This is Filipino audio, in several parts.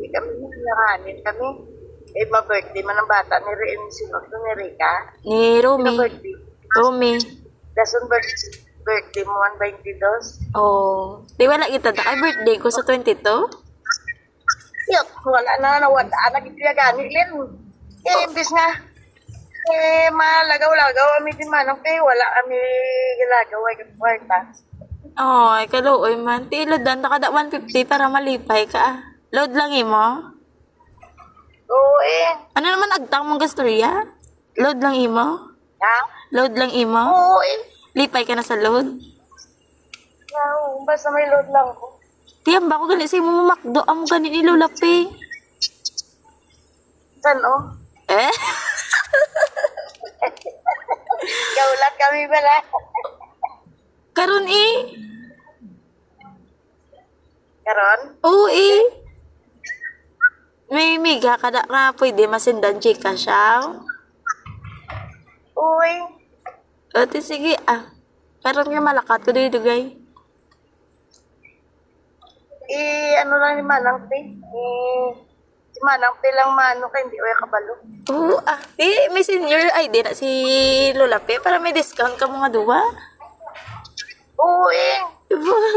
Di kami nangyaranin kami. Eh, ma-birthday man ang bata ni Rin, sino to ni Rika? Ni Sino Romy. birthday? Romy. Dason birthday mo 122? Oh. Di wala kita na kay birthday ko sa 22? Yuk, wala na nawala na gani Lin. Eh, imbis nga, eh, malagaw-lagaw kami di manong kay wala kami ginagawa yung kwarta. Ay, kaluoy man. Ti loadan na kada 150 para malipay ka. Load lang imo. Oo eh. Ano naman agtang mong gastorya? Load lang imo. Ha? Load lang imo. Oo eh. Lipay ka na sa load. Oo, basta may load lang ko. Tiyam ba ko gani sa imo mamakdo amo gani ni Lulapi. San oh? Eh? Gaulat kami pala. Karon eh. Karon? Oo eh. May miga kada nga pwede masindan chika siya. Uy. Ate sige ah. Karon nga malakat ko dito gay. Eh, ano lang ni Manang Pe? Si Manang Pe lang mano kay hindi oy kabalo. Oo ah. May senior ID na si Lulapi para may discount ka mga duwa. Oo eh.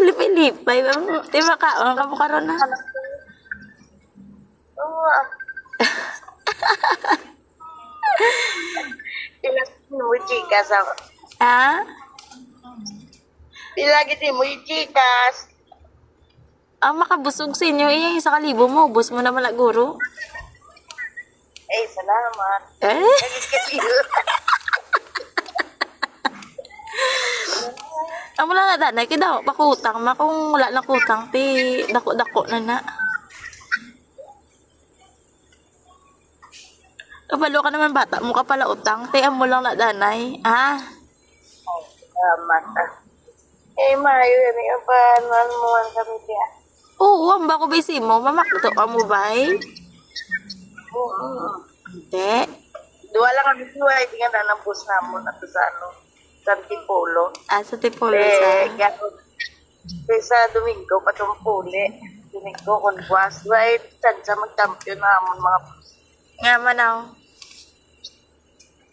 Lipay-lipay. Di ba kaon ka mo karon na? Oo ah. Ilas mo chikas ako. Ah? Ilagi din mo yung chikas. Ang makabusog sa inyo, yung isa kalibo mo, ubos mo naman na guro. Eh, salamat. Eh? Nagkakaliw. Ang wala na danay, kaya daw, pakutang ma, kung wala na kutang, ti, dako-dako na na. Kabalo ka naman bata, mo ka pala utang, ti, mo lang na danay, ha? Salamat ah. Eh, mayo yan yung panuan mo ang kami kaya. Oo, ang bako ba si mo, mamakto ka mo ba eh? Oo. Hindi. Dua lang kami dua, hindi nga na ng bus namon at sa ano, sa Antipolo. Ah, sa Tipolo sa... Sa Domingo, patumpuli. Domingo, kung buwas, right, sa magkampiyon na amon mga bus. Nga manaw.